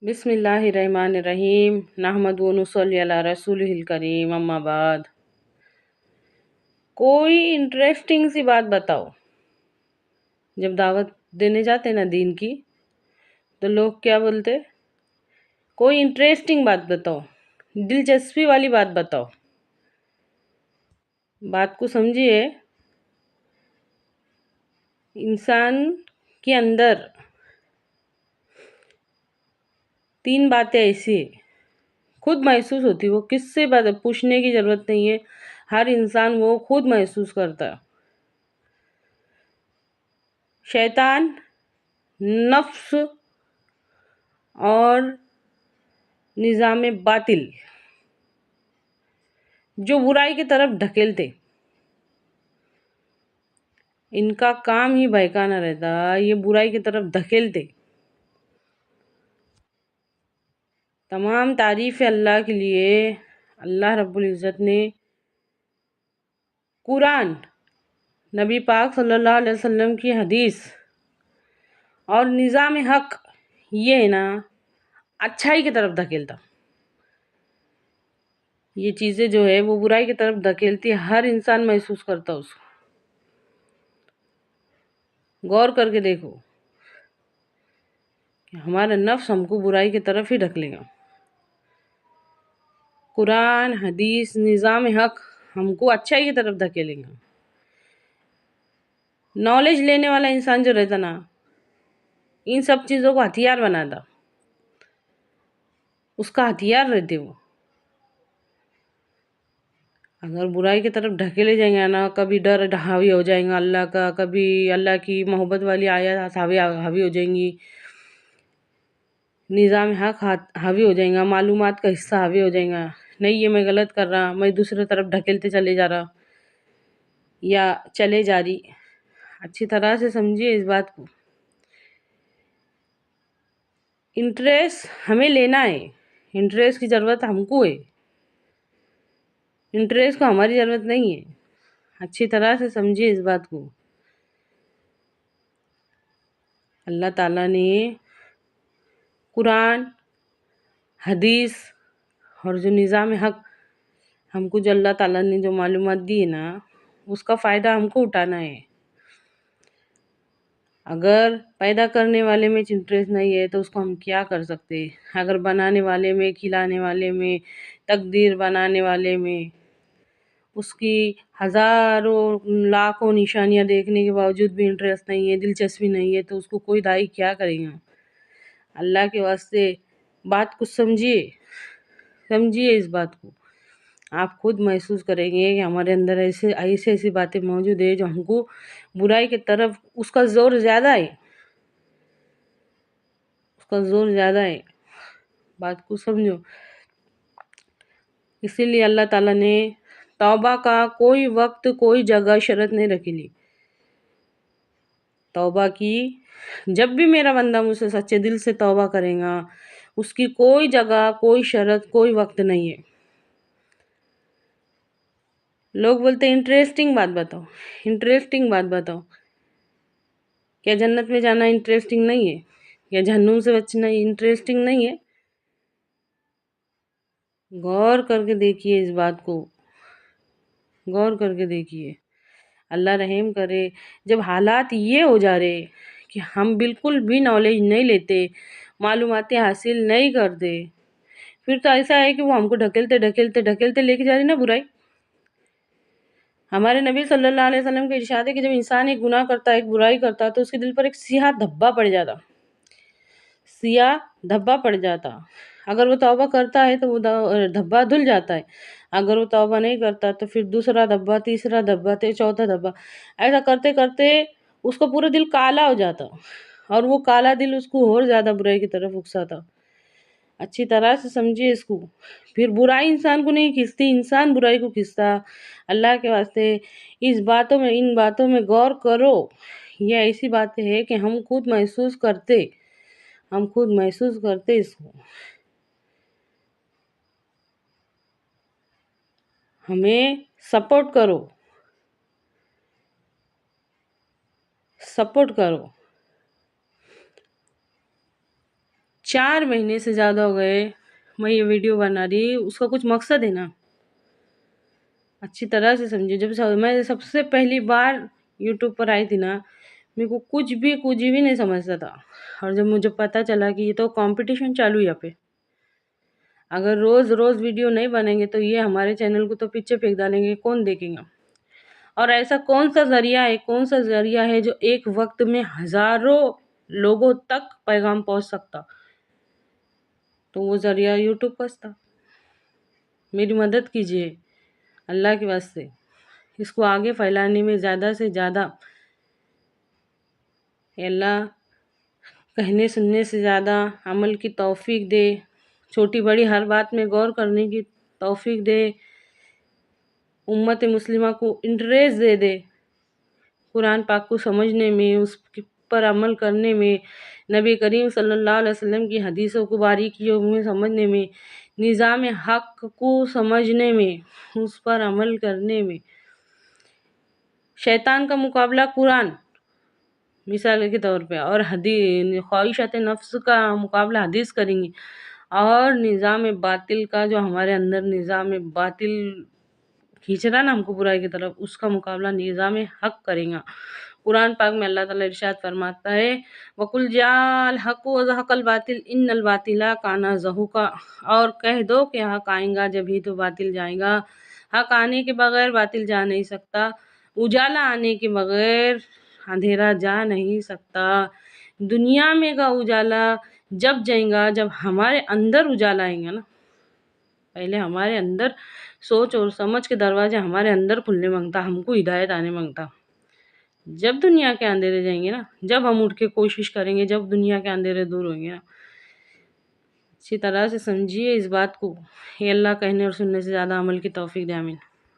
बिस्मिल्लाहिर्रहमानिर्रहीम नहमदु व नुसल्ली अला रसूलिहिल करीम अम्मा बाद। कोई इंटरेस्टिंग सी बात बताओ। जब दावत देने जाते ना दीन की, तो लोग क्या बोलते? कोई इंटरेस्टिंग बात बताओ, दिलचस्पी वाली बात बताओ। बात को समझिए। इंसान के अंदर 3 बातें ऐसी है, खुद महसूस होती। वो किससे बात पूछने की जरूरत नहीं है, हर इंसान वो खुद महसूस करता है। शैतान, नफ्स और निज़ाम बातिल, जो बुराई की तरफ ढकेलते। इनका काम ही बहकाना रहता, ये बुराई की तरफ धकेलते। तमाम तारीफ़ अल्लाह के लिए। अल्लाह रब्बुल इज़्ज़त ने कुरान, नबी पाक सल्लल्लाहु अलैहि वसल्लम की हदीस और निज़ाम हक, ये है ना अच्छाई की तरफ धकेलता। ये चीज़ें जो है वो बुराई की तरफ धकेलती, हर इंसान महसूस करता उसको। गौर करके देखो कि हमारा नफ्स हमको बुराई की तरफ ही ढकेलेगा। कुरान, हदीस, निज़ाम हक हमको अच्छाई की तरफ धकेलेगा। नॉलेज लेने वाला इंसान जो रहता ना, इन सब चीज़ों को हथियार बनाता, उसका हथियार रहते वो। अगर बुराई की तरफ ढकेले जाएंगे ना, कभी डर हावी हो जाएगा अल्लाह का, कभी अल्लाह की मोहब्बत वाली आयत हावी हावी हो जाएंगी, निज़ाम हक हावी हो जाएगा, मालूमात का हिस्सा हावी हो जाएगा। नहीं, ये मैं गलत कर रहा, मैं दूसरी तरफ ढकेलते चले जा रहा या चले जा रही। अच्छी तरह से समझिए इस बात को। इंटरेस्ट हमें लेना है, इंटरेस्ट की ज़रूरत हमको है, इंटरेस्ट को हमारी ज़रूरत नहीं है। अच्छी तरह से समझिए इस बात को। अल्लाह ताला ने कुरान, हदीस और जो निज़ाम हक हमको जो अल्लाह ताला ने जो मालूमात दी है ना, उसका फ़ायदा हमको उठाना है। अगर पैदा करने वाले में इंटरेस्ट नहीं है तो उसको हम क्या कर सकते? अगर बनाने वाले में, खिलाने वाले में, तकदीर बनाने वाले में उसकी हज़ारों लाखों निशानियाँ देखने के बावजूद भी इंटरेस्ट नहीं है, दिलचस्पी नहीं है, तो उसको कोई दाई क्या करेगा? अल्लाह के वास्ते बात को समझिए, समझिए इस बात को। आप खुद महसूस करेंगे कि हमारे अंदर ऐसे ऐसी बातें मौजूद है जो हमको बुराई की तरफ, उसका जोर ज़्यादा है, उसका जोर ज़्यादा है। बात को समझो। इसीलिए अल्लाह ताला ने तौबा का कोई वक्त, कोई जगह, शरत नहीं रखी ली। तौबा की, जब भी मेरा बंदा मुझसे सच्चे दिल से तौबा करेगा, उसकी कोई जगह, कोई शरत, कोई वक्त नहीं है। लोग बोलते हैं इंटरेस्टिंग बात बताओ, इंटरेस्टिंग बात बताओ। क्या जन्नत में जाना इंटरेस्टिंग नहीं है? या जहन्नुम से बचना इंटरेस्टिंग नहीं है? गौर करके देखिए इस बात को, गौर करके देखिए। अल्लाह रहम करे। जब हालात ये हो जा रहे कि हम बिल्कुल भी नॉलेज नहीं लेते, मालूमातें हासिल नहीं करते, फिर तो ऐसा है कि वो हमको ढकेलते ढकेलते ढकेलते लेके जा रही ना बुराई। हमारे नबी सल्लल्लाहु अलैहि वसल्लम के इरशाद है कि जब इंसान एक गुनाह करता है, एक बुराई करता है, तो उसके दिल पर एक सियाह धब्बा पड़ जाता, सियाह धब्बा पड़ जाता। अगर वो तौबा करता है तो वो धब्बा धुल जाता है। अगर वो तौबा नहीं करता तो फिर दूसरा धब्बा, तीसरा धब्बा, चौथा धब्बा, ऐसा करते करते उसका पूरा दिल काला हो जाता, और वो काला दिल उसको और ज़्यादा बुराई की तरफ उकसाता। अच्छी तरह से समझिए इसको। फिर बुराई इंसान को नहीं खींचती, इंसान बुराई को खींचता। अल्लाह के वास्ते इस बातों में, इन बातों में गौर करो। ये ऐसी बातें हैं कि हम खुद महसूस करते, हम खुद महसूस करते इसको। हमें सपोर्ट करो, सपोर्ट करो। 4 महीने से ज़्यादा हो गए मैं ये वीडियो बना रही, उसका कुछ मकसद है ना, अच्छी तरह से समझिए। जब मैं सबसे पहली बार यूट्यूब पर आई थी ना, मेरे को कुछ भी नहीं समझता था। और जब मुझे पता चला कि ये तो कंपटीशन चालू है यहाँ पे, अगर रोज़ रोज़ वीडियो नहीं बनेंगे तो ये हमारे चैनल को तो पीछे फेंक डालेंगे, कौन देखेगा। और ऐसा कौन सा ज़रिया है जो एक वक्त में हज़ारों लोगों तक पैगाम पहुंच सकता, तो वो ज़रिया यूट्यूब बस था। मेरी मदद कीजिए अल्लाह के वास्ते, इसको आगे फैलाने में ज़्यादा से ज़्यादा। अल्लाह कहने सुनने से ज़्यादा अमल की तौफीक दे, छोटी बड़ी हर बात में गौर करने की तौफीक दे, उम्मत मुस्लिमा को इंटरेस्ट दे कुरान पाक को समझने में, उस पर अमल करने में, नबी करीम सल्लल्लाहु अलैहि वसल्लम की हदीसों को बारीकियों में समझने में, निज़ाम हक को समझने में, उस पर अमल करने में। शैतान का मुकाबला कुरान मिसाल के तौर पे, और ख्वाहिशात नफ्स का मुकाबला हदीस करेंगे, और निज़ाम बातिल का जो हमारे अंदर निज़ाम बातिल खींच रहा ना हमको बुराई की तरफ, उसका मुकाबला निज़ाम हक करेगा। कुरान पाक में अल्लाह ताला इरशाद फरमाता है, वकुल जाल हक व ज़हक़ल बातिल इन्नल बातिला काना ज़हूक़ा, और कह दो कि हक आएगा जब ही तो बातिल जाएगा, हक आने के बगैर बातिल जा नहीं सकता, उजाला आने के बगैर अंधेरा जा नहीं सकता। दुनिया में का उजाला जब जाएगा जब हमारे अंदर उजाला आएगा ना, पहले हमारे अंदर सोच और समझ के दरवाजे हमारे अंदर खुलने मांगता, हमको हिदायत आने मांगता। जब दुनिया के अंधेरे जाएंगे ना, जब हम उठ के कोशिश करेंगे, जब दुनिया के अंधेरे दूर होंगे ना। अच्छी तरह से समझिए इस बात को। ये अल्लाह कहने और सुनने से ज़्यादा अमल की तौफीक दे, आमीन।